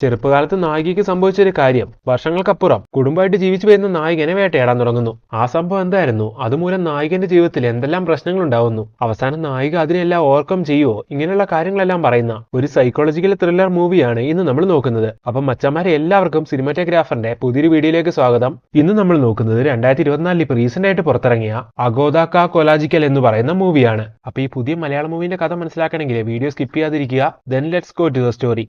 ചെറുപ്പകാലത്ത് നായികയ്ക്ക് സംഭവിച്ചൊരു കാര്യം വർഷങ്ങൾക്കപ്പുറം കുടുംബമായിട്ട് ജീവിച്ചു വരുന്ന നായികനെ വേട്ടയാടാൻ തുടങ്ങുന്നു. ആ സംഭവം എന്തായിരുന്നു? അതുമൂലം നായികന്റെ ജീവിതത്തിൽ എന്തെല്ലാം പ്രശ്നങ്ങൾ ഉണ്ടാവുന്നു, അവസാനം നായിക അതിനെല്ലാം ഓവർകം ചെയ്യുവോ, ഇങ്ങനെയുള്ള കാര്യങ്ങളെല്ലാം പറയുന്ന ഒരു സൈക്കോളജിക്കൽ ത്രില്ലർ മൂവിയാണ് ഇന്ന് നമ്മൾ നോക്കുന്നത്. അപ്പം മച്ചന്മാരെ എല്ലാവർക്കും സിനിമാറ്റോഗ്രാഫറിന്റെ പുതിയൊരു വീഡിയോയിലേക്ക് സ്വാഗതം. ഇന്ന് നമ്മൾ നോക്കുന്നത് 2024 ഇപ്പൊ റീസെന്റ് ആയിട്ട് പുറത്തിറങ്ങിയ അഗോദാക്ക കൊലാജിക്കൽ എന്ന് പറയുന്ന മൂവിയാണ്. അപ്പൊ ഈ പുതിയ മലയാള മൂവിന്റെ കഥ മനസ്സിലാക്കണമെങ്കിൽ വീഡിയോ സ്കിപ്പ് ചെയ്യാതിരിക്കുക. Then let's go to the story.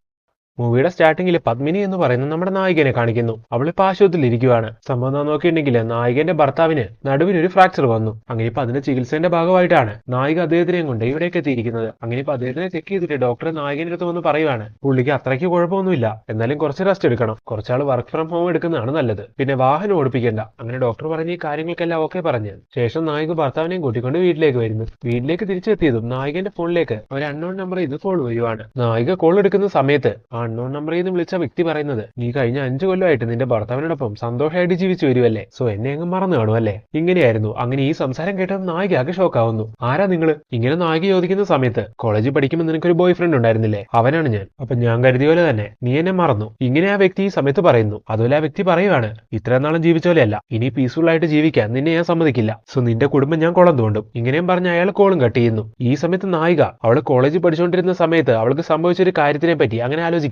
മൂവിയുടെ സ്റ്റാർട്ടിങ്ങിൽ പത്മിനി എന്ന് പറയുന്ന നമ്മുടെ നായികനെ കാണിക്കുന്നു. അവളിപ്പോ ആശുപത്രിയിൽ ഇരിക്കുവാണ്. സംഭവം നോക്കിയിട്ടുണ്ടെങ്കിൽ നായികന്റെ ഭർത്താവിന് നടുവിനൊരു ഫ്രാക്ചർ വന്നു. അങ്ങനെ ഇപ്പൊ അതിന്റെ ചികിത്സയുടെ ഭാഗമായിട്ടാണ് നായിക അദ്ദേഹത്തിനെയും കൊണ്ട് ഇവിടേക്ക് എത്തിയിരിക്കുന്നത്. അങ്ങനെ ഇപ്പൊ അദ്ദേഹത്തിനെ ചെക്ക് ചെയ്തിട്ട് ഡോക്ടർ നായികന്റെ അടുത്ത് വന്ന് പറയുവാണ്, പുള്ളിക്ക് അത്രയ്ക്ക് കുഴപ്പമൊന്നുമില്ല, എന്നാലും കുറച്ച് റെസ്റ്റ് എടുക്കണം, കുറച്ചാൾ വർക്ക് ഫ്രം ഹോം എടുക്കുന്നതാണ് നല്ലത്, പിന്നെ വാഹനം ഓടിപ്പിക്കേണ്ട. അങ്ങനെ ഡോക്ടർ പറഞ്ഞ ഈ കാര്യങ്ങൾക്കെല്ലാം ഓക്കെ പറഞ്ഞ് ശേഷം നായിക ഭർത്താവിനെയും കൂട്ടിക്കൊണ്ട് വീട്ടിലേക്ക് വരുന്നു. വീട്ടിലേക്ക് തിരിച്ചെത്തിയതും നായികന്റെ ഫോണിലേക്ക് ഒരു അൺനോൺ നമ്പർ ഇത് കോൾ വരുവാണ്. നായിക കോൾ എടുക്കുന്ന സമയത്ത് അൺനോൺ നമ്പറിൽ നിന്ന് വിളിച്ച വ്യക്തി പറയുന്നത്, നീ കഴിഞ്ഞ 5 കൊല്ലമായിട്ട് നിന്റെ ഭർത്താവിനോടൊപ്പം സന്തോഷമായിട്ട് ജീവിച്ചു വരുമല്ലേ, സോ എന്നെ അങ്ങ് മറന്നു കാണുമല്ലേ, ഇങ്ങനെയായിരുന്നു. അങ്ങനെ ഈ സംസാരം കേട്ടത് നായിക ആകെ ഷോക്കാവുന്നു. ആരാ നിങ്ങള്? ഇങ്ങനെ നായിക ചോദിക്കുന്ന സമയത്ത്, കോളേജിൽ പഠിക്കുമ്പോൾ നിനക്കൊരു ബോയ് ഫ്രണ്ട് ഉണ്ടായിരുന്നില്ലേ, അവനാണ് ഞാൻ. അപ്പൊ ഞാൻ കരുതിയ പോലെ തന്നെ നീ എന്നെ മറന്നു, ഇങ്ങനെ ആ വ്യക്തി ഈ സമയത്ത് പറയുന്നു. അതുപോലെ ആ വ്യക്തി പറയുവാണ്, ഇത്രയും നാളും ജീവിച്ച പോലെയല്ല, ഇനി പീസ്ഫുൾ ആയിട്ട് ജീവിക്കാൻ നിന്നെ ഞാൻ സമ്മതിക്കില്ല, സോ നിന്റെ കുടുംബം ഞാൻ കുളം തോണ്ടും. ഇങ്ങനെയും പറഞ്ഞ് അയാൾ കോളും കട്ട് ചെയ്യുന്നു. ഈ സമയത്ത് നായിക അവള് കോളേജിൽ പഠിച്ചുകൊണ്ടിരുന്ന സമയത്ത് അവൾക്ക് സംഭവിച്ചൊരു കാര്യത്തിനെ പറ്റി അങ്ങനെ ആലോചിക്കുവാണ്.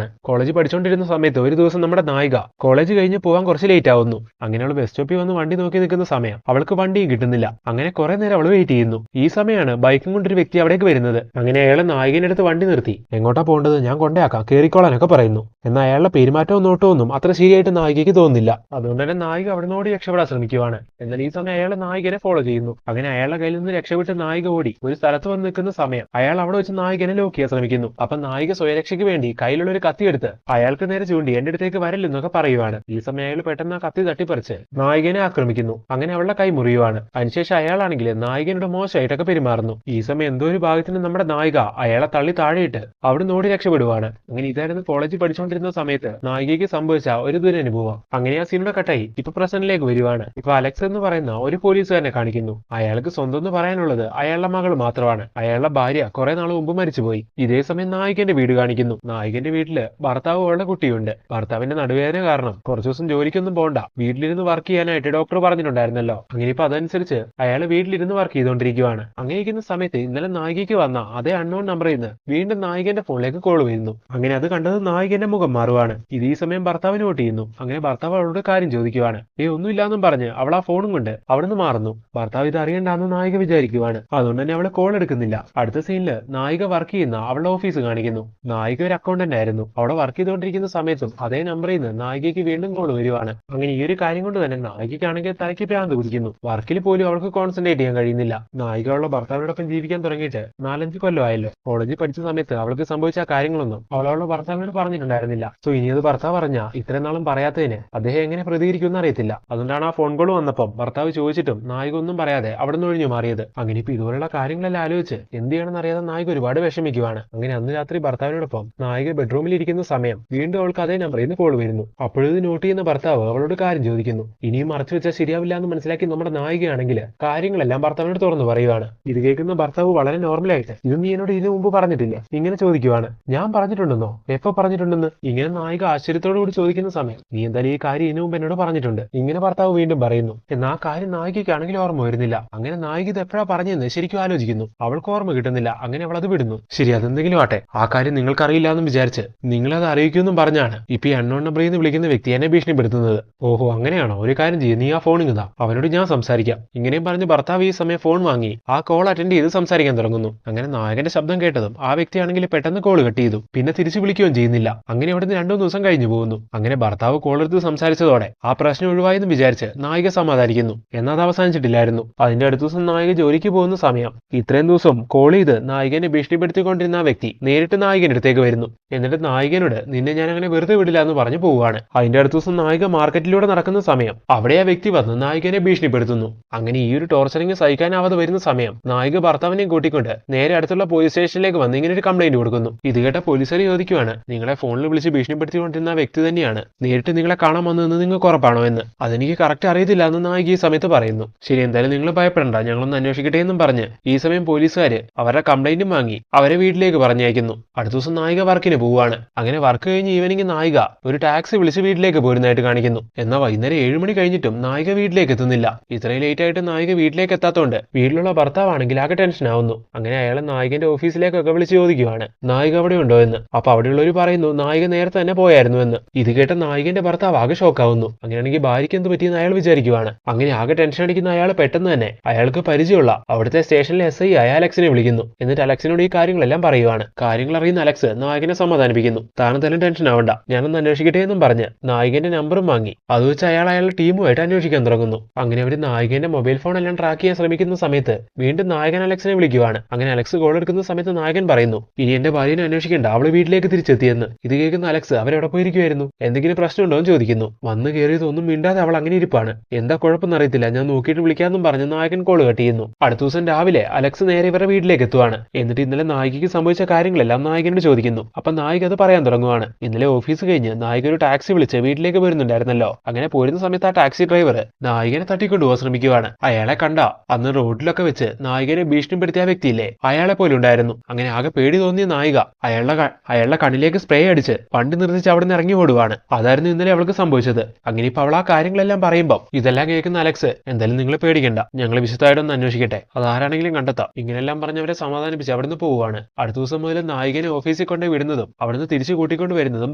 കോളേജ് പഠിച്ചുകൊണ്ടിരുന്ന സമയത്ത് ഒരു ദിവസം നമ്മുടെ നായിക കോളേജ് കഴിഞ്ഞ് പോകാൻ കുറച്ച് ലേറ്റ് ആവുന്നു. അങ്ങനെ അവൾ ബസ് സ്റ്റോപ്പിൽ വന്ന് വണ്ടി നോക്കി നിൽക്കുന്ന സമയം അവൾക്ക് വണ്ടിയും കിട്ടുന്നില്ല. അങ്ങനെ കുറെ നേരം അവൾ വെയിറ്റ് ചെയ്യുന്നു. ഈ സമയമാണ് ബൈക്കും കൊണ്ടൊരു വ്യക്തി അവിടേക്ക് വരുന്നത്. അങ്ങനെ അയാളെ നായികന്റെ അടുത്ത് വണ്ടി നിർത്തി, എങ്ങോട്ടാ പോകേണ്ടത്, ഞാൻ കൊണ്ടേക്കാം, കേറിക്കോളാനൊക്കെ പറയുന്നു. എന്നാൽ അയാളുടെ പെരുമാറ്റവും നോട്ടവും ഒന്നും അത്ര ശരിയായിട്ട് നായികയ്ക്ക് തോന്നുന്നില്ല. അതുകൊണ്ട് തന്നെ നായിക അവിടുന്നോടി രക്ഷപ്പെടാൻ ശ്രമിക്കുവാണ്. എന്നാൽ ഈ സമയം അയാളെ നായികനെ ഫോളോ ചെയ്യുന്നു. അങ്ങനെ അയാളുടെ കയ്യിൽ നിന്ന് രക്ഷപ്പെട്ട് നായിക ഓടി ഒരു സ്ഥലത്ത് വന്ന് നിൽക്കുന്ന സമയം അയാൾ അവിടെ വെച്ച് നായികനെ ലോക്ക് ചെയ്യാൻ ശ്രമിക്കുന്നു. അപ്പൊ നായിക സ്വയരക്ഷയ്ക്ക് വേണ്ടി കയ്യിലുള്ള ഒരു കത്തിയെടുത്ത് അയാൾക്ക് നേരെ ചൂണ്ടി എന്റെ അടുത്തേക്ക് വരല്ലെന്നൊക്കെ പറയുവാണ്. ഈ സമയം അയാൾ പെട്ടെന്ന് ആ കത്തി തട്ടിപ്പറിച്ച് നായികനെ ആക്രമിക്കുന്നു. അങ്ങനെ അവളുടെ കൈ മുറിയുവാണ്. അതിനുശേഷം അയാളാണെങ്കിൽ നായികനോട് മോശമായിട്ടൊക്കെ പെരുമാറുന്നു. ഈ സമയം എന്തോ ഒരു ഭാഗത്തിന് നമ്മുടെ നായിക അയാളെ തള്ളി താഴെയിട്ട് അവിടെ ഓടി രക്ഷപ്പെടുവാണ്. അങ്ങനെ ഇതായിരുന്നു കോളേജിൽ പഠിച്ചുകൊണ്ടിരുന്ന സമയത്ത് നായികയ്ക്ക് സംഭവിച്ച ഒരു ദുരനുഭവം. അങ്ങനെ ആ സീനുടെ കട്ടായി ഇപ്പൊ പ്രസന്റിലേക്ക് വരുവാണ്. ഇപ്പൊ അലക്സ് എന്ന് പറയുന്ന ഒരു പോലീസുകാരനെ കാണിക്കുന്നു. അയാൾക്ക് സ്വന്തം എന്ന് പറയാനുള്ളത് അയാളുടെ മകൾ മാത്രമാണ്. അയാളുടെ ഭാര്യ കുറെ നാൾ മുമ്പ് മരിച്ചുപോയി. ഇതേ സമയം നായികന്റെ വീട് കാണിക്കുന്നു. നായികന്റെ വീട്ടില് ഭർത്താവ് അവളുടെ കുട്ടിയുണ്ട്. ഭർത്താവിന്റെ നടുവേദന കാരണം കുറച്ചു ദിവസം ജോലിക്കൊന്നും പോകണ്ട, വീട്ടിലിരുന്ന് വർക്ക് ചെയ്യാനായിട്ട് ഡോക്ടർ പറഞ്ഞിട്ടുണ്ടായിരുന്നല്ലോ. അങ്ങനെ ഇപ്പൊ അതനുസരിച്ച് അയാൾ വീട്ടിലിരുന്ന് വർക്ക് ചെയ്തുകൊണ്ടിരിക്കുവാണ്. അങ്ങനെ ഇരിക്കുന്ന സമയത്ത് ഇന്നലെ നായികയ്ക്ക് വന്ന അതേ അൺനോൺ നമ്പറിൽ നിന്ന് വീണ്ടും നായികന്റെ ഫോണിലേക്ക് കോൾ വരുന്നു. അങ്ങനെ അത് കണ്ടത് നായികന്റെ മുഖം മാറുവാണ്. ഇത് ഈ സമയം ഭർത്താവിന് വോട്ട് ചെയ്യുന്നു. അങ്ങനെ ഭർത്താവ് അവളോട് കാര്യം ചോദിക്കുവാണ്. ഒന്നുമില്ലാന്നും പറഞ്ഞ് അവൾ ആ ഫോണും കൊണ്ട് അവിടുന്ന് മാറുന്നു. ഭർത്താവ് ഇത് അറിയണ്ടെന്ന് നായിക വിചാരിക്കുവാണ്. അതുകൊണ്ട് തന്നെ അവള് കോൾ എടുക്കുന്നില്ല. അടുത്ത സീനില് നായിക വർക്ക് ചെയ്യുന്ന അവളുടെ ഓഫീസ് കാണിക്കുന്നു. നായിക ഒരു അക്കൗണ്ടന്റ് ആയിരുന്നു. അവിടെ വർക്ക് ചെയ്തുകൊണ്ടിരിക്കുന്ന സമയത്തും അതേ നമ്പറിൽ നിന്ന് നായികയ്ക്ക് വീണ്ടും കോൾ വരുവാണ്. അങ്ങനെ ഈ ഒരു കാര്യം കൊണ്ട് തന്നെ നായികയ്ക്കാണെങ്കിൽ തലയ്ക്ക് ഭ്രാന്ത് കുടിക്കുന്നു. വർക്കിൽ പോലും അവൾക്ക് കോൺസെൻട്രേറ്റ് ചെയ്യാൻ കഴിയുന്നില്ല. നായിക അവളുടെ ഭർത്താവിനോടൊപ്പം ജീവിക്കാൻ തുടങ്ങിയിട്ട് 4-5 കൊല്ലമായല്ലോ. കോളേജിൽ പഠിച്ച സമയത്ത് അവൾക്ക് സംഭവിച്ച കാര്യങ്ങളൊന്നും അവളുടെ ഭർത്താവിനോട് പറഞ്ഞിട്ടുണ്ടായിരുന്നില്ല. സോ ഇനി അത് ഭർത്താവ് പറഞ്ഞ ഇത്രയും നാളും പറയാത്തതിന് അദ്ദേഹം എങ്ങനെ പ്രതികരിക്കുമെന്ന് അറിയത്തില്ല. അതുകൊണ്ടാണ് ആ ഫോൺ കോൾ വന്നപ്പം ഭർത്താവ് ചോദിച്ചിട്ടും നായിക ഒന്നും പറയാതെ അവിടെ നിന്ന് ഒഴിഞ്ഞു മാറിയത്. അങ്ങനെ ഇപ്പൊ ഇതുപോലുള്ള കാര്യങ്ങളെല്ലാം ആലോചിച്ച് എന്ത് ചെയ്യണമെന്ന് അറിയാതെ നായിക ഒരുപാട് വിഷമിക്കുവാണ്. അങ്ങനെ അന്ന് രാത്രി ഭർത്താവിനോടൊപ്പം നായിക ബെഡ്റൂമിൽ ഇരിക്കുന്ന സമയം വീണ്ടും അവൾക്ക് അതേ നമ്പറിൽ നിന്ന് കോൾ വരുന്നു. അപ്പോഴത് നോട്ട് ചെയ്യുന്ന ഭർത്താവ് അവളോട് കാര്യം ചോദിക്കുന്നു. ഇനിയും മറച്ചു വെച്ചാൽ ശരിയാവില്ല എന്ന് മനസ്സിലാക്കി നമ്മുടെ നായികയാണെങ്കിൽ കാര്യങ്ങളെല്ലാം ഭർത്താവിനോട് തുറന്നു പറയുവാണ്. ഇത് കേൾക്കുന്ന ഭർത്താവ് വളരെ നോർമലായിട്ട്, ഇത് നീ എന്നോട് ഇതിനു മുമ്പ് പറഞ്ഞിട്ടില്ല, ഇങ്ങനെ ചോദിക്കുവാണ്. ഞാൻ പറഞ്ഞിട്ടുണ്ടെന്നോ, എപ്പോ പറഞ്ഞിട്ടുണ്ടെന്ന് ഇങ്ങനെ നായിക ആശ്ചര്യത്തോടു കൂടി ചോദിക്കുന്ന സമയം, നീ എന്തായാലും ഈ കാര്യം ഇതിനു മുമ്പ് എന്നോട് പറഞ്ഞിട്ടുണ്ട്, ഇങ്ങനെ ഭർത്താവ് വീണ്ടും പറയുന്നു. എന്നാൽ ആ കാര്യം നായികയ്ക്കാണെങ്കിൽ ഓർമ്മ വരുന്നില്ല. അങ്ങനെ നായിക ഇത് എപ്പോഴാ പറഞ്ഞെന്ന് ശരിക്കും ആലോചിക്കുന്നു. അവൾക്ക് ഓർമ്മ കിട്ടുന്നില്ല. അങ്ങനെ അവൾ അത് വിടുന്നു. ശരി, അതെന്തെങ്കിലും ആട്ടെ, ആ കാര്യം നിങ്ങൾക്കറിയില്ല എന്നും വിചാരിച്ച് നിങ്ങളത് അറിയിക്കുമെന്നും പറഞ്ഞാണ് ഇപ്പൊ ഈ അൺനോൺ നമ്പറിൽ നിന്ന് വിളിക്കുന്ന വ്യക്തി എന്നെ ഭീഷണിപ്പെടുത്തുന്നത്. ഓഹോ, അങ്ങനെയാണോ? ഒരു കാര്യം ചെയ്യും, നീ ആ ഫോണിൽ നിന്നാ, അവനോട് ഞാൻ സംസാരിക്കാം. ഇങ്ങനെയും പറഞ്ഞ് ഭർത്താവ് ഈ സമയം ഫോൺ വാങ്ങി ആ കോൾ അറ്റൻഡ് ചെയ്ത് സംസാരിക്കാൻ തുടങ്ങുന്നു. അങ്ങനെ നായകന്റെ ശബ്ദം കേട്ടതും ആ വ്യക്തിയാണെങ്കിൽ പെട്ടെന്ന് കോൾ കട്ട് ചെയ്തു. പിന്നെ തിരിച്ചു വിളിക്കുകയും ചെയ്യുന്നില്ല. അങ്ങനെ അവിടുന്ന് 2 ദിവസം കഴിഞ്ഞു പോകുന്നു. അങ്ങനെ ഭർത്താവ് കോൾ എടുത്ത് സംസാരിച്ചതോടെ ആ പ്രശ്നം ഒഴിവായെന്ന് വിചാരിച്ച് നായിക സമാധാനിക്കുന്നു. എന്നാൽ അത് അവസാനിച്ചിട്ടില്ലായിരുന്നു. അതിന്റെ അടുത്ത ദിവസം നായിക ജോലിക്ക് പോകുന്ന സമയം ഇത്രയും ദിവസം കോൾ ചെയ്ത് നായികനെ ഭീഷണിപ്പെടുത്തിക്കൊണ്ടിരുന്ന ആ വ്യക്തി നേരിട്ട് നായികന്റെ അടുത്തേക്ക് വരുന്നു. എന്നിട്ട് നായികനോട്, നിന്നെ ഞാൻ അങ്ങനെ വെറുതെ വിടില്ല എന്ന് പറഞ്ഞു പോവുകയാണ്. അതിന്റെ അടുത്ത ദിവസം നായിക മാർക്കറ്റിലൂടെ നടക്കുന്ന സമയം അവിടെ ആ വ്യക്തി വന്ന് നായികനെ ഭീഷണിപ്പെടുത്തുന്നു. അങ്ങനെ ഈ ഒരു ടോർച്ചറിങ് സഹിക്കാനാവാതെ വരുന്ന സമയം നായിക ഭർത്താവിനെയും കൂട്ടിക്കൊണ്ട് നേരെ അടുത്തുള്ള പോലീസ് സ്റ്റേഷനിലേക്ക് വന്ന് ഇങ്ങനെ ഒരു കംപ്ലൈന്റ് കൊടുക്കുന്നു. ഇത് കേട്ട പോലീസുകാർ ചോദിക്കുവാണ്, നിങ്ങളെ ഫോണിൽ വിളിച്ച് ഭീഷണിപ്പെടുത്തിക്കൊണ്ടിരുന്ന ആ വ്യക്തി തന്നെയാണ് നേരിട്ട് നിങ്ങളെ കാണാൻ വന്നതെന്ന് നിങ്ങൾക്ക് ഉറപ്പാണോ എന്ന്. അതെനിക്ക് കറക്റ്റ് അറിയത്തില്ല എന്ന് നായിക ഈ സമയത്ത് പറയുന്നു. ശരി, എന്തായാലും നിങ്ങൾ ഭയപ്പെടണ്ട, ഞങ്ങളൊന്ന് അന്വേഷിക്കട്ടെ എന്നും പറഞ്ഞ് ഈ സമയം പോലീസുകാര് അവരുടെ കംപ്ലൈന്റും വാങ്ങി അവരെ വീട്ടിലേക്ക് പറഞ്ഞയക്കുന്നു. അടുത്ത ദിവസം നായിക വർക്കിന് പോവുകയാണ്. പോവാണ്. അങ്ങനെ വർക്ക് കഴിഞ്ഞ് ഈവനിങ് നായിക ഒരു ടാക്സി വിളിച്ച് വീട്ടിലേക്ക് പോരുന്നതായിട്ട് കാണിക്കുന്നു. എന്നാൽ വൈകുന്നേരം 7 മണി കഴിഞ്ഞിട്ടും നായിക വീട്ടിലേക്ക് എത്തുന്നില്ല. ഇത്രയും ലേറ്റ് ആയിട്ട് നായിക വീട്ടിലേക്ക് എത്താത്തതുകൊണ്ട് വീട്ടിലുള്ള ഭർത്താവാണെങ്കിൽ ആകെ ടെൻഷൻ ആവുന്നു. അങ്ങനെ അയാളെ നായികന്റെ ഓഫീസിലേക്കൊക്കെ വിളിച്ച് ചോദിക്കുവാണ് നായിക അവിടെ ഉണ്ടോ എന്ന്. അപ്പൊ അവിടെയുള്ളവർ പറയുന്നു നായിക നേരത്തെ തന്നെ പോയായിരുന്നു എന്ന്. ഇത് കേട്ട നായികന്റെ ഭർത്താവ് ആകെ ഷോക്കാവുന്നു. അങ്ങനെയാണെങ്കിൽ ഭാര്യയ്ക്ക് എന്ത് പറ്റിയെന്ന് അയാൾ വിചാരിക്കുവാണ്. അങ്ങനെ ആകെ ടെൻഷൻ അടിക്കുന്ന അയാൾ പെട്ടെന്ന് തന്നെ അയാൾക്ക് പരിചയമുള്ള അവിടുത്തെ സ്റ്റേഷനിലെ SI ആയ അലക്സിനെ വിളിക്കുന്നു. എന്നിട്ട് അലക്സിനോട് ഈ കാര്യങ്ങളെല്ലാം പറയുവാണ്. കാര്യങ്ങൾ അറിയുന്ന അലക്സ് നായകനെ സമാധാനിപ്പിക്കുന്നു. താനെന്തായാലും ടെൻഷൻ ആവണ്ട, ഞാനൊന്ന് അന്വേഷിക്കട്ടെ എന്നും പറഞ്ഞ് നായികന്റെ നമ്പറും വാങ്ങി അത് വെച്ച് അയാളുടെ ടീമുമായിട്ട് അന്വേഷിക്കാൻ തുടങ്ങുന്നു. അങ്ങനെ അവർ നായികന്റെ മൊബൈൽ ഫോൺ എല്ലാം ട്രാക്ക് ചെയ്യാൻ ശ്രമിക്കുന്ന സമയത്ത് വീണ്ടും നായകൻ അലക്സിനെ വിളിക്കുവാണ്. അങ്ങനെ അലക്സ് കോൾ എടുക്കുന്ന സമയത്ത് നായകൻ പറയുന്നു ഇനി എന്റെ ഭാര്യനെ അന്വേഷിക്കേണ്ട, അവള് വീട്ടിലേക്ക് തിരിച്ചെത്തിയെന്ന്. ഇത് കേൾക്കുന്ന അലക്സ് അവരെവിടെ പോയിരിക്കുമായിരുന്നു, എന്തെങ്കിലും പ്രശ്നമുണ്ടോ എന്ന് ചോദിക്കുന്നു. വന്ന് കയറിയതൊന്നും മിണ്ടാതെ അവൾ അങ്ങനെ ഇരിപ്പാണ്. എന്താ കുഴപ്പമെന്ന് അറിയത്തില്ല, ഞാൻ നോക്കിയിട്ട് വിളിക്കാമെന്നും പറഞ്ഞ് നായകൻ കോൾ കട്ട് ചെയ്യുന്നു. അടുത്ത ദിവസം രാവിലെ അലക്സ് നേരെ ഇവരുടെ വീട്ടിലേക്ക് എത്തുവാണ്. എന്നിട്ട് ഇന്നലെ നായികയ്ക്ക് സംഭവിച്ച കാര്യങ്ങളെല്ലാം നായകനോട് ചോദിക്കുന്നു. അപ്പൊ നായിക അത് പറയാൻ തുടങ്ങുവാണ്. ഇന്നലെ ഓഫീസ് കഴിഞ്ഞ് നായിക ഒരു ടാക്സി വിളിച്ച് വീട്ടിലേക്ക് വരുന്നുണ്ടായിരുന്നല്ലോ. അങ്ങനെ പോരുന്ന സമയത്ത് ആ ടാക്സി ഡ്രൈവർ നായികനെ തട്ടിക്കൊണ്ടുപോകാൻ ശ്രമിക്കുവാണ്. അയാളെ കണ്ട അന്ന് റോഡിലൊക്കെ വെച്ച് നായികനെ ഭീഷണിപ്പെടുത്തിയ വ്യക്തിയില്ലേ, അയാളെ പോലെ ഉണ്ടായിരുന്നു. അങ്ങനെ ആകെ പേടി തോന്നിയ നായിക അയാളുടെ കണ്ണിലേക്ക് സ്പ്രേ അടിച്ച് വണ്ടി നിർത്തിച്ച് അവിടെ നിന്ന് ഇറങ്ങി ഓടുവാണ്. അതായിരുന്നു ഇന്നലെ അവൾക്ക് സംഭവിച്ചത്. അങ്ങനെ ഇപ്പൊ അവൾ ആ കാര്യങ്ങളെല്ലാം പറയുമ്പോൾ ഇതെല്ലാം കേൾക്കുന്ന അലക്സ് എന്തായാലും നിങ്ങൾ പേടിക്കണ്ട, ഞങ്ങൾ വിശദമായിട്ടൊന്ന് അന്വേഷിക്കട്ടെ, അതാരാണെങ്കിലും കണ്ടെത്താം. ഇങ്ങനെല്ലാം പറഞ്ഞ് അവരെ സമാധാനിപ്പിച്ച് അവിടുന്ന് പോവുകയാണ്. അടുത്ത ദിവസം മുതൽ നായികനെ ഓഫീസിൽ കൊണ്ട് വിടുന്നതും അവിടുന്ന് തിരിച്ചു കൂട്ടിക്കൊണ്ട് വരുന്നതും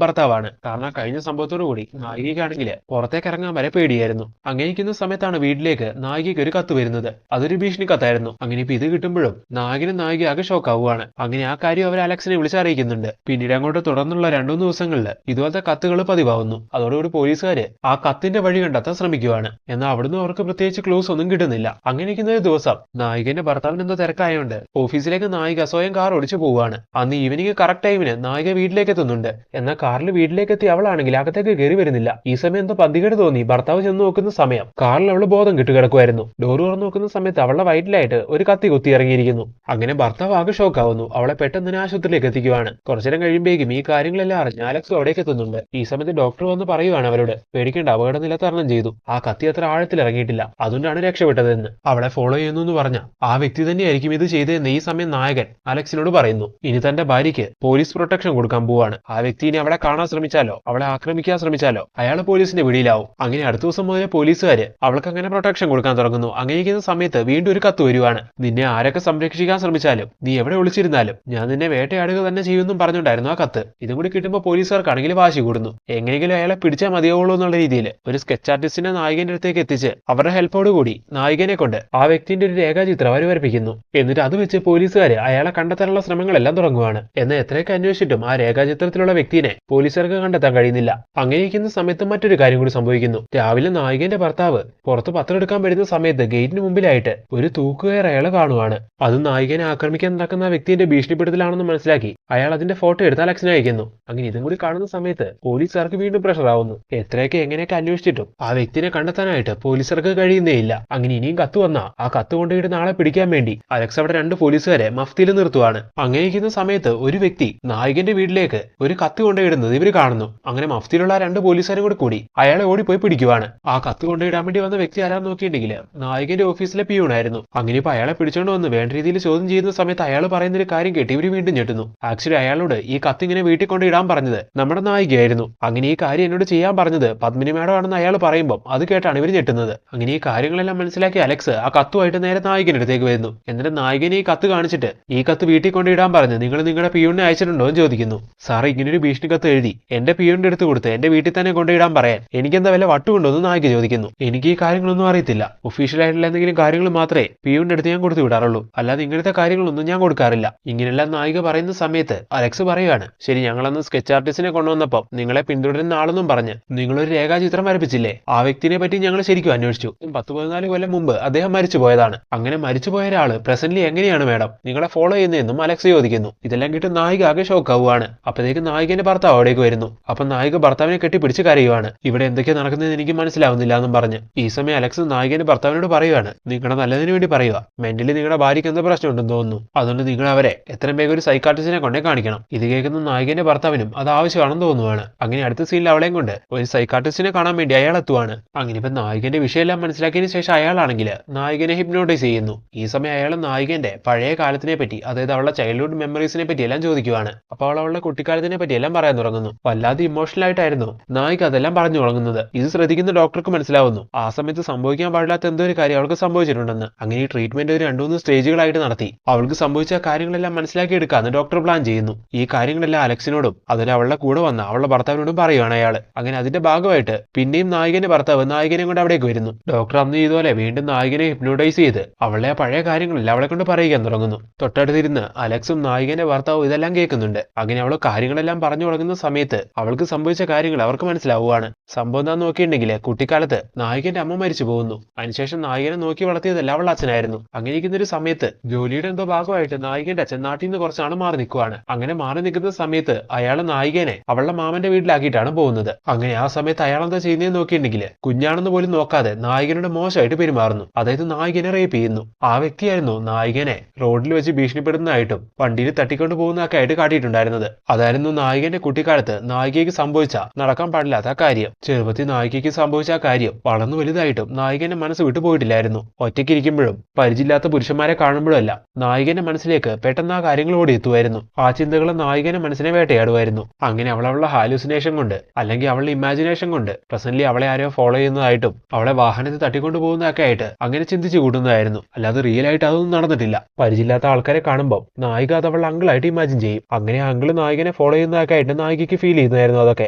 ഭർത്താവാണ്. കാരണം കഴിഞ്ഞ സംഭവത്തോടു കൂടി നായികയ്ക്കാണെങ്കിൽ പുറത്തേക്ക് ഇറങ്ങാൻ വരെ പേടിയായിരുന്നു. അങ്ങനെ ഇരിക്കുന്ന സമയത്താണ് വീട്ടിലേക്ക് നായികയ്ക്ക് ഒരു കത്ത് വരുന്നത്. അതൊരു ഭീഷണി കത്തായിരുന്നു. അങ്ങനെ ഇപ്പൊ ഇത് കിട്ടുമ്പോഴും നായകനും നായിക ആകെ ഷോക്ക് ആവുകയാണ്. അങ്ങനെ ആ കാര്യം അവർ അലക്സിനെ വിളിച്ചറിയിക്കുന്നുണ്ട്. പിന്നീട് അങ്ങോട്ട് തുടർന്നുള്ള 2-3 ദിവസങ്ങളിൽ ഇതുപോലത്തെ കത്തുകൾ പതിവാകുന്നു. അതോടുകൂടി പോലീസുകാര് ആ കത്തിന്റെ വഴി കണ്ടെത്താൻ ശ്രമിക്കുവാണ്. എന്നാൽ അവിടുന്ന് അവർക്ക് പ്രത്യേകിച്ച് ക്ലൂസ് ഒന്നും കിട്ടുന്നില്ല. അങ്ങനെ ഇരിക്കുന്ന ഒരു ദിവസം നായികന്റെ ഭർത്താവിന് എന്തോ തിരക്കായോണ്ട് ഓഫീസിലേക്ക് നായിക സ്വയം കാർ ഓടിച്ചു പോവുകയാണ്. അന്ന് ഈവനിങ് കറക്റ്റ് ടൈമിന് നായിക വീട്ടിലേക്ക് എത്തുന്നുണ്ട്. എന്നാൽ കാറിൽ വീട്ടിലേക്ക് എത്തി അവളാണെങ്കിൽ അകത്തേക്ക് കയറി വരുന്നില്ല. ഈ സമയം എന്തോ പന്തികേട് തോന്നി ഭർത്താവ് ചെന്ന് നോക്കുന്ന സമയം കാറിൽ അവള് ബോധം കിട്ടുകിടക്കുമായിരുന്നു. ഡോർ തുറന്നു നോക്കുന്ന സമയത്ത് അവളുടെ വയറ്റിലായിട്ട് ഒരു കത്തി കുത്തി ഇറങ്ങിയിരിക്കുന്നു. അങ്ങനെ ഭർത്താവ് ആകെ ഷോക്ക് ആവുന്നു. അവളെ പെട്ടെന്ന് തന്നെ ആശുപത്രിയിലേക്ക് എത്തിക്കുവാണ്. കുറച്ചുനേരം കഴിയുമ്പോഴേക്കും ഈ കാര്യങ്ങളെല്ലാം അറിഞ്ഞ് അലക്സ് അവിടേക്ക് എത്തുന്നുണ്ട്. ഈ സമയത്ത് ഡോക്ടർ വന്ന് പറയുവാണ് അവരോട് പേടിക്കേണ്ട, അപകടനില തരണം ചെയ്തു, ആ കത്തി അത്ര ആഴത്തിൽ ഇറങ്ങിയിട്ടില്ല, അതുകൊണ്ടാണ് രക്ഷപ്പെട്ടതെന്ന്. അവളെ ഫോളോ ചെയ്യുന്നു എന്ന് പറഞ്ഞ ആ വ്യക്തി തന്നെയായിരിക്കും ഇത് ചെയ്തതെന്ന് ഈ സമയം നായകൻ അലക്സിനോട് പറയുന്നു. ഇനി തന്റെ ഭാര്യയ്ക്ക് പോലീസ് പ്രൊട്ടക്ഷൻ കൊടുക്കാൻ പോവാണ്. ആ വ്യക്തി ഇനി അവളെ കാണാൻ ശ്രമിച്ചാലോ അവളെ ആക്രമിക്കാൻ ശ്രമിച്ചാലോ അയാൾ പോലീസിന്റെ പിടിയിലാവും. അങ്ങനെ അടുത്ത ദിവസം മുതൽ പോലീസുകാര് അവൾക്ക് അങ്ങനെ പ്രൊട്ടക്ഷൻ കൊടുക്കാൻ തുടങ്ങുന്നു. അങ്ങനെ ഇരിക്കുന്ന സമയത്ത് വീണ്ടും ഒരു കത്ത് വരുവാണ്. നിന്നെ ആരൊക്കെ സംരക്ഷിക്കാൻ ശ്രമിച്ചാലും നീ എവിടെ ഒളിച്ചിരുന്നാലും ഞാൻ നിന്നെ വേട്ടയാടുക തന്നെ ചെയ്യുമെന്നും പറഞ്ഞുകൊണ്ടായിരുന്നു ആ കത്ത്. ഇതും കൂടി കിട്ടുമ്പോൾ പോലീസുകാർക്കാണെങ്കിൽ വാശി കൂടുന്നു. എങ്ങനെയെങ്കിലും അയാളെ പിടിച്ചാൽ മതിയാവുള്ളൂ എന്നുള്ള രീതിയിൽ ഒരു സ്കെച്ച് ആർട്ടിസ്റ്റിനെ നായകന്റെ അടുത്തേക്ക് എത്തിച്ച് അവരുടെ ഹെൽപ്പോട് കൂടി നായകനെ കൊണ്ട് ആ വ്യക്തിന്റെ ഒരു രേഖാചിത്രം അവർ വരപ്പിക്കുന്നു. എന്നിട്ട് അത് വെച്ച് പോലീസുകാര് അയാളെ കണ്ടെത്താനുള്ള ശ്രമങ്ങളെല്ലാം തുടങ്ങുവാണ്. എന്നാൽ എത്രയൊക്കെ അന്വേഷിച്ചിട്ടും ആ രേഖാചിത്രത്തിലുള്ള വ്യക്തിനെ പോലീസുകാർക്ക് കണ്ടെത്താൻ കഴിയുന്നില്ല. അങ്ങനെ ഇരിക്കുന്ന സമയത്ത് മറ്റൊരു കാര്യം കൂടി സംഭവിക്കുന്നു. രാവിലെ നായകന്റെ ഭർത്താവ് പുറത്ത് പത്രം എടുക്കാൻ വരുന്ന സമയത്ത് ഗേറ്റിന് മുമ്പിലായിട്ട് ഒരു തൂക്കുകയർ അയാളെ കാണുവാണ്. അത് നായികനെ ആക്രമിക്കാൻ നടക്കുന്ന വ്യക്തിന്റെ ഭീഷണിപ്പെടുത്തലാണെന്ന് മനസ്സിലാക്കി അയാൾ അതിന്റെ ഫോട്ടോ എടുത്ത് അലക്സിനെ അയക്കുന്നു. അങ്ങനെ ഇതും കൂടി കാണുന്ന സമയത്ത് പോലീസുകാർക്ക് വീണ്ടും പ്രഷർ ആവുന്നു. എത്രയൊക്കെ എങ്ങനെയൊക്കെ അന്വേഷിച്ചിട്ടും ആ വ്യക്തിനെ കണ്ടെത്താനായിട്ട് പോലീസുകാർക്ക് കഴിയുന്നേ ഇല്ല. അങ്ങനെ ഇനിയും കത്ത് വന്നാ ആ കത്ത് കൊണ്ടുപോയിട്ട് നാളെ പിടിക്കാൻ വേണ്ടി അലക്സ് അവിടെ 2 പോലീസുകാരെ മഫ്തിയിൽ നിർത്തുവാണ്. അങ്ങനെ ഇരിക്കുന്ന സമയത്ത് ഒരു വ്യക്തി നായകന്റെ വീട്ടിലേക്ക് ഒരു കത്ത് കൊണ്ടുപോയിടുന്നത് ഇവർ കാണുന്നു. അങ്ങനെ മഫ്തിയിലുള്ള 2 പോലീസുകാരും കൂടി അയാളെ ഓടിപ്പോയി പിടിക്കുവാണ്. ആ കത്ത് കൊണ്ടുപോയിടാൻ വേണ്ടി വന്ന വ്യക്തി ആരാന്ന് നോക്കിയിട്ടുണ്ടെങ്കിൽ നായകന്റെ ഓഫീസിലെ പിയൂണായിരുന്നു. അങ്ങനെ ഇപ്പൊ അയാളെ പിടിച്ചോണ്ട് വന്ന് വേണ്ട രീതിയിൽ ചോദ്യം ചെയ്യുന്ന സമയത്ത് അയാൾ പറയുന്ന ഒരു കാര്യം കേട്ട് ഇവര് വീണ്ടും ഞെട്ടുന്നു. ആക്ച്വലി അയാളോട് ഈ കത്ത് ഇങ്ങനെ വീട്ടിൽ കൊണ്ട് ഇടാൻ പറഞ്ഞത് നമ്മുടെ നായികയായിരുന്നു. അങ്ങനെ ഈ കാര്യം എന്നോട് ചെയ്യാൻ പറഞ്ഞത് പത്മിനി മാഡം ആണെന്ന് അയാൾ പറയുമ്പോൾ അത് കേട്ടാണ് ഇവർ ഞെട്ടുന്നത്. അങ്ങനെ ഈ കാര്യങ്ങളെല്ലാം മനസ്സിലാക്കി അലക്സ് ആ കത്തുമായിട്ട് നേരെ നായകന്റെ അടുത്തേക്ക് വരുന്നു. എന്നിട്ട് നായകനെ ഈ കത്ത് കാണിച്ചിട്ട് ഈ കത്ത് വീട്ടിൽ കൊണ്ട് ഇടാൻ പറഞ്ഞ് നിങ്ങൾ നിങ്ങളുടെ പിയൂണിനെ അയച്ചിട്ടുണ്ടോ എന്ന് ചോദിക്കുന്നു. സാറേ ഇങ്ങനൊരു ഭീഷണി കത്ത് എഴുതി എന്റെ പിയൂണിന്റെ അടുത്ത് കൊടുത്ത് എന്റെ വീട്ടിൽ തന്നെ കൊണ്ടിടാൻ പറയാൻ എനിക്കെന്താ വല്ല വട്ടുകൊണ്ടോ എന്ന് നായിക ചോദിക്കുന്നു. എനിക്ക് ഈ കാര്യങ്ങളൊന്നും അറിയത്തില്ല, ഒഫീഷ്യലായിട്ടുള്ള എന്തെങ്കിലും കാര്യങ്ങൾ മാത്രമേ പിയൂണിന്റെ അടുത്ത് ഞാൻ കൊടുത്തു വിടാറുള്ളൂ, അല്ലാതെ ഇങ്ങനത്തെ കാര്യങ്ങളൊന്നും ഞാൻ കൊടുക്കാറില്ല. ഇങ്ങനെല്ലാം നായിക പറയുന്ന സമയത്ത് അലക്സ് പറയുകയാണ് ശരി, ഞങ്ങളന്ന് സ്കെച്ച് ആർട്ടിസ്റ്റിനെ കൊണ്ടുവന്നപ്പോൾ നിങ്ങളെ പിന്തുടരുന്ന ആളെന്നും പറഞ്ഞ് നിങ്ങളൊരു രേഖാചിത്രം വരപ്പിച്ചില്ലേ, ആ വ്യക്തിനെ പറ്റി ഞങ്ങൾ ശരിക്കും അന്വേഷിച്ചു. 10-14 കൊല്ലം മുമ്പ് അദ്ദേഹം മരിച്ചു പോയതാണ്. അങ്ങനെ മരിച്ചുപോയ ഒരാള് പ്രസന്റ്ലി എങ്ങനെയാണ് മാഡം നിങ്ങളെ ഫോളോ ചെയ്യുന്നതെന്നും അലക്സ് ചോദിക്കുന്നു. ഇതെല്ലാം കേട്ട് നായിക ആകെ ഷോക്ക് ആവുകയാണ്. അപ്പോഴേക്ക് നായികന്റെ ഭർത്താവ് അവിടേക്ക് വരുന്നു. അപ്പൊ നായിക ഭർത്താവിനെ കെട്ടിപ്പിടിച്ച് കരയുവാണ്. ഇവിടെ എന്തൊക്കെയാ നടക്കുന്നതെന്ന് എനിക്ക് മനസ്സിലാവുന്നില്ല എന്നും പറഞ്ഞ്. ഈ സമയം അലക്സ് നായികന്റെ ഭർത്താവിനോട് പറയുകയാണ് നിങ്ങളുടെ നല്ലതിന് വേണ്ടി പറയുക, മെന്റലി നിങ്ങളുടെ ഭാര്യയ്ക്ക് എന്താ പ്രശ്നമുണ്ടെന്ന് തോന്നുന്നു, അതുകൊണ്ട് നിങ്ങൾ അവരെ എത്രയും വേഗം ഒരു സൈക്കാട്രിസ്റ്റിനെ കൊണ്ടേ കാണിക്കണം. ഇത് കേൾക്കുന്ന നായികന്റെ ഭർത്താവിനും അത് ആവശ്യമാണെന്ന് തോന്നുവാണ്. അങ്ങനെ അടുത്ത സീനിൽ അവളെയും കൊണ്ട് ഒരു സൈക്കാട്രിസ്റ്റിനെ കാണാൻ വേണ്ടി അയാൾ എത്തുവാണ്. അങ്ങനെ ഇപ്പൊ നായികന്റെ വിഷയമെല്ലാം മനസ്സിലാക്കിയതിനു ശേഷം അയാളാണെങ്കിൽ നായികനെ ഹിപ്നോട്ടൈസ് ചെയ്യുന്നു. ഈ സമയം അയാൾ നായികന്റെ പഴയ കാലത്തിനെ പറ്റി, അതായത് അവളുടെ ചൈൽഡ്ഹുഡ് മെമ്മറീസിനെ പറ്റി എല്ലാം ചോദിക്കുവാണ്. അപ്പോൾ അവൾ അവളുടെ കുട്ടിക്കാലത്തിനെ പറ്റി എല്ലാം പറയാൻ തുടങ്ങുന്നു. വല്ലാതെ ഇമോഷണൽ ആയിട്ടായിരുന്നു നായിക അതെല്ലാം പറഞ്ഞു തുടങ്ങുന്നത്. ഇത് ശ്രദ്ധിക്കുന്ന ഡോക്ടർക്ക് മനസ്സിലാവുന്നു ആ സമയത്ത് സംഭവിക്കാൻ പാടില്ലാത്ത എന്തോ ഒരു കാര്യം അവൾക്ക് സംഭവിച്ചിട്ടുണ്ടെന്ന്. അങ്ങനെ ഈ ട്രീറ്റ്മെന്റ് ഒരു 2-3 സ്റ്റേജുകളായിട്ട് നടത്തി അവൾക്ക് സംഭവിച്ച കാര്യങ്ങളെല്ലാം മനസ്സിലാക്കി എടുക്കാന്ന് ഡോക്ടർ പ്ലാൻ ചെയ്യുന്നു. ഈ കാര്യങ്ങളെല്ലാം അലക്സിനോടും അതിൽ അവളുടെ കൂടെ വന്ന അവളുടെ ഭർത്താവിനോടും പറയുകയാണ് അയാൾ. അങ്ങനെ അതിന്റെ ഭാഗമായിട്ട് പിന്നെയും നായികന്റെ ഭർത്താവ് നായികനെ കൊണ്ട് അവിടേക്ക് വരുന്നു. ഡോക്ടർ അന്ന് ഇതുപോലെ വീണ്ടും നായികനെ ഹിപ്നോട്ടൈസ് ചെയ്ത് അവളെ ആ പഴയ കാര്യങ്ങളെല്ലാം അവളെ കൊണ്ട് പറയുകയാൻ തുടങ്ങുന്നു. തൊട്ടടുത്തിരുന്ന് അലക്സും നായികന്റെ ഭർത്താവും ഇതെല്ലാം കേൾക്കുന്നുണ്ട്. അങ്ങനെ അവൾ കാര്യങ്ങളെല്ലാം പറഞ്ഞു തുടങ്ങുന്ന സമയത്ത് അവൾക്ക് സംഭവിച്ച കാര്യങ്ങൾ അവർക്ക് മനസ്സിലാവുകയാണ്. സംഭവം എന്താന്ന് നോക്കിയിട്ടുണ്ടെങ്കിൽ കുട്ടിക്കാലത്ത് നായികന്റെ അമ്മ മരിച്ചു പോകുന്നു. അതിനുശേഷം നായികനെ നോക്കി വളർത്തിയതല്ല അവളുടെ അച്ഛനായിരുന്നു. അങ്ങനെ ഇരിക്കുന്ന ഒരു സമയത്ത് ജോലിയുടെ എന്തോ ഭാഗമായിട്ട് നായികന്റെ അച്ഛൻ നാട്ടിൽ നിന്ന് കുറച്ചാണ് മാറി നിൽക്കുവാണ്. അങ്ങനെ മാറി നിൽക്കുന്ന സമയത്ത് അയാൾ നായികനെ അവളുടെ മാമന്റെ വീട്ടിലാക്കിയിട്ടാണ് പോകുന്നത്. അങ്ങനെ ആ സമയത്ത് അയാൾ എന്താ ചെയ്യുന്നതെന്ന് നോക്കിയിട്ടുണ്ടെങ്കിൽ കുഞ്ഞാണെന്ന് പോലും നോക്കാതെ നായികനോട് മോശമായിട്ട് പെരുമാറുന്നു. അതായത് നായികനെ റേപ്പ് ചെയ്യുന്നു. ആ വ്യക്തിയായിരുന്നു നായികനെ റോഡിൽ വെച്ച് ഭീഷണിപ്പെടുന്നതായിട്ടും വണ്ടിയിൽ തട്ടിക്കൊണ്ട് പോകുന്നതൊക്കെ ആയിട്ട് കാട്ടിയിട്ടുണ്ടായിരുന്നത്. അതായിരുന്നു നായികന്റെ കുട്ടിക്കാലത്ത് നായികയ്ക്ക് സംഭവിച്ച നടക്കാൻ പാടില്ലാത്ത കാര്യം. ചെറുപ്പത്തിൽ നായികയ്ക്ക് സംഭവിച്ച ആ കാര്യം വളർന്നു വലുതായിട്ടും നായികന്റെ മനസ്സ് വിട്ടു പോയിട്ടില്ലായിരുന്നു. ഒറ്റയ്ക്കിരിക്കുമ്പോഴും പരിചയമില്ലാത്ത പുരുഷന്മാരെ കാണുമ്പോഴല്ല നായികന്റെ മനസ്സിലേക്ക് പെട്ടെന്ന് ആ കാര്യങ്ങൾ ഓടിയെത്തുമായിരുന്നു. ആ ചിന്തകൾ നായികന്റെ മനസ്സിനെ വേട്ടയാടുമായിരുന്നു. അങ്ങനെ അവളുടെ ഹാലൂസിനേഷൻ കൊണ്ട് അല്ലെങ്കിൽ അവളുടെ ഇമാജിനേഷൻ കൊണ്ട് പ്രസന്റ്ലി അവളെ ആരോ ഫോളോ ചെയ്യുന്നതായിട്ടും അവളെ വാഹനത്തിൽ തട്ടിക്കൊണ്ടു പോകുന്നതൊക്കെ ആയിട്ട് അങ്ങനെ ചിന്തിച്ചു കൂട്ടുന്നതായിരുന്നു. അല്ലാതെ റിയൽ ആയിട്ട് അതൊന്നും നടന്നിട്ടില്ല. പരിചയമില്ലാത്ത ആൾക്കാരെ കാണുമ്പോൾ നായിക അത് അവളുടെ അങ്കിളായിട്ട് ഇമാജിൻ ചെയ്യും. അങ്ങനെ അങ്കിള് നായികനെ ഫോളോ ചെയ്യുന്നതൊക്കെ ആയിട്ട് നായികയ്ക്ക് ഫീൽ ചെയ്യുന്നതായിരുന്നു അതൊക്കെ.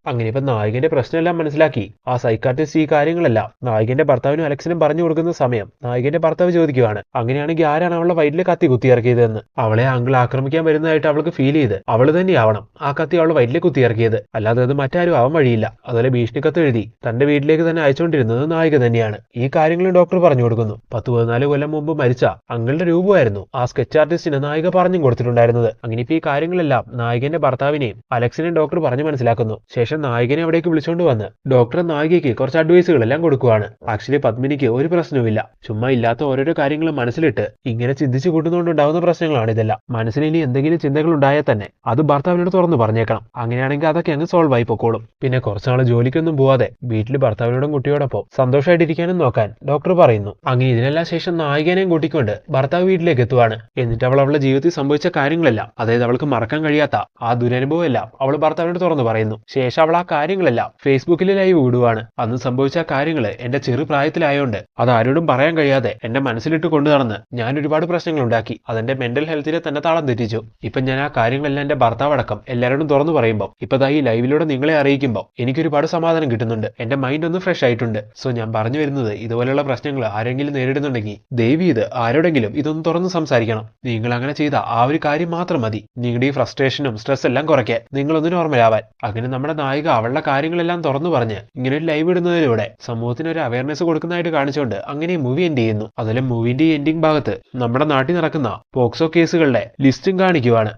അങ്ങനെ ഇപ്പൊ നായികന്റെ പ്രശ്നമെല്ലാം മനസ്സിലാക്കി ആ സൈക്കാട്രിസ്റ്റ് ഈ കാര്യങ്ങളെല്ലാം നായികന്റെ ഭർത്താവിനും അലക്സിനും പറഞ്ഞു കൊടുക്കുന്ന സമയം നായികന്റെ ഭർത്താവ് ചോദിക്കുവാണ് അങ്ങനെയാണെങ്കിൽ ആരാണ് അവളുടെ വയറ്റിൽ കത്തി കുത്തിയിറക്കിയതെന്ന്. അവളെ അങ്കിൾ ആക്രമിക്കാൻ വരുന്നതായിട്ട് അവൾക്ക് ഫീൽ ചെയ്ത് അവള് തന്നെയാവണം ആ കത്തി അവളുടെ വയറ്റിൽ കുത്തിയിറക്കിയത്, അല്ലാതെ അത് മറ്റാരും ആവാൻ വഴിയില്ല. അതുപോലെ ഭീഷണി കത്ത് എഴുതി തന്റെ വീട്ടിലേക്ക് തന്നെ അയച്ചുകൊണ്ടിരുന്നത് നായിക തന്നെയാണ്. ഈ കാര്യങ്ങളും ഡോക്ടർ പറഞ്ഞു കൊടുക്കുന്നു. 10-14 കൊല്ലം മുമ്പ് മരിച്ച അങ്കിളുടെ രൂപമായിരുന്നു ആ സ്കെച്ച് ആർട്ടിസ്റ്റിന് നായിക പറഞ്ഞും കൊടുത്തിട്ടുണ്ടായിരുന്നത്. അങ്ങനെ ഇപ്പൊ ഈ കാര്യങ്ങളെല്ലാം നായികന്റെ ഭർത്താവിനെയും അലക്സിനെയും ഡോക്ടർ പറഞ്ഞു മനസ്സിലാക്കുന്നു. ശേഷം നായികനെ അവിടേക്ക് വിളിച്ചുകൊണ്ട് വന്ന് ഡോക്ടർ നായികയ്ക്ക് കുറച്ച് അഡ്വൈസുകളെല്ലാം കൊടുക്കുവാണ്. ആക്ച്വലി പത്മിനിക്ക് ഒരു പ്രശ്നവുമില്ല. ചുമ്മാ ഇല്ലാത്ത ഓരോരോ കാര്യങ്ങൾ മനസ്സിലിട്ട് ഇങ്ങനെ ചിന്തിച്ചു കൂട്ടുന്നതുകൊണ്ടുണ്ടാവുന്ന പ്രശ്നങ്ങളാണ് ഇതെല്ലാം. മനസ്സിൽ ഇനി എന്തെങ്കിലും ചിന്തകൾ ഉണ്ടായാൽ തന്നെ അത് ഭർത്താവിനോട് തുറന്നു പറഞ്ഞേക്കണം. അങ്ങനെയാണെങ്കിൽ അതൊക്കെ അങ്ങ് സോൾവ് ആയി പൊക്കോളും. പിന്നെ കുറച്ചാൾ ജോലിക്കൊന്നും പോവാതെ വീട്ടിൽ ഭർത്താവിനോടും കുട്ടിയോടൊപ്പം സന്തോഷമായിട്ടിരിക്കാനും നോക്കാൻ ഡോക്ടർ പറയുന്നു. അങ്ങനെ ഇതിനെല്ലാം ശേഷം നായികനെയും കൂട്ടിക്കൊണ്ട് ഭർത്താവ് വീട്ടിലേക്ക് എത്തുവാണ്. എന്നിട്ട് അവളുടെ ജീവിതത്തിൽ സംഭവിച്ച കാര്യങ്ങളെല്ലാം, അതായത് അവൾക്ക് മറക്കാൻ കഴിയാത്ത ആ ദുരനുഭവം എല്ലാം അവൾ ഭർത്താവിനോട് തുറന്നു പറയുന്നു. ശേഷം അവൾ ആ കാര്യങ്ങളെല്ലാം ഫേസ്ബുക്കിൽ ലൈവ് വിടുവാണ്. അന്ന് സംഭവിച്ച കാര്യങ്ങൾ എന്റെ ചെറുപ്രായത്തിലായോണ്ട് അത് ആരോടും പറയാൻ കഴിയാതെ എന്റെ മനസ്സിലിട്ട് കൊണ്ടു നടന്ന് ഞാൻ ഒരുപാട് പ്രശ്നങ്ങൾ ഉണ്ടാക്കി. അതെന്റെ മെന്റൽ ഹെൽത്തിനെ തന്നെ താളം തെറ്റിച്ചു. ഇപ്പൊ ഞാൻ ആ കാര്യങ്ങളെല്ലാം എന്റെ ഭർത്താവടക്കം എല്ലാവരോടും തുറന്നു പറയുമ്പോൾ ഇപ്പൊ ഈ ലൈവിലൂടെ നിങ്ങളെ അറിയിക്കുമ്പോൾ എനിക്കൊരുപാട് സമാധാനം കിട്ടുന്നുണ്ട്. എന്റെ മൈൻഡ് ഒന്ന് ഫ്രഷ് ആയിട്ടുണ്ട്. സോ ഞാൻ പറഞ്ഞു വരുന്നത് ഇതുപോലെയുള്ള പ്രശ്നങ്ങൾ ആരെങ്കിലും നേരിടുന്നുണ്ടെങ്കിൽ ദയവ് ഇത് ആരോടെങ്കിലും ഇതൊന്ന് തുറന്ന് സംസാരിക്കണം. നിങ്ങൾ അങ്ങനെ ചെയ്ത ആ ഒരു കാര്യം മാത്രം മതി നിങ്ങളുടെ ഈ ഫ്രസ്ട്രേഷനും സ്ട്രെസ് എല്ലാം കുറയ്ക്കാൻ, നിങ്ങളൊന്ന് നോർമൽ ആവാൻ. അങ്ങനെ നമ്മുടെ നായിക അവളുടെ കാര്യങ്ങളെല്ലാം തുറന്നു പറഞ്ഞ് ഇങ്ങനെ ഒരു ലൈവ് ഇടുന്നതിലൂടെ സമൂഹത്തിന് ഒരു അവയർനെസ് കൊടുക്കുന്നതായിട്ട് കാണിച്ചുകൊണ്ട് അങ്ങനെ മൂവി എൻഡ് ചെയ്യുന്നു. അതുപോലെ മൂവിന്റെ എൻഡിങ് ഭാഗത്ത് നമ്മുടെ നാട്ടിൽ നടക്കുന്ന പോക്സോ കേസുകളുടെ ലിസ്റ്റും കാണിക്കുവാണ്.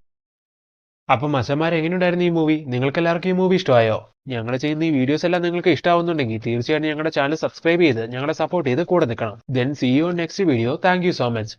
അപ്പം മച്ചന്മാരെ എങ്ങനെയുണ്ടായിരുന്നു ഈ മൂവി? നിങ്ങൾക്ക് എല്ലാവർക്കും ഈ മൂവി ഇഷ്ടമായോ? ഞങ്ങൾ ചെയ്യുന്ന ഈ വീഡിയോസ് എല്ലാം നിങ്ങൾക്ക് ഇഷ്ടമാവുന്നുണ്ടെങ്കിൽ തീർച്ചയായിട്ടും ഞങ്ങളുടെ ചാനൽ സബ്സ്ക്രൈബ് ചെയ്ത് ഞങ്ങളെ സപ്പോർട്ട് ചെയ്ത് കൂടെ നിൽക്കണം. Then see you next video. Thank you so much.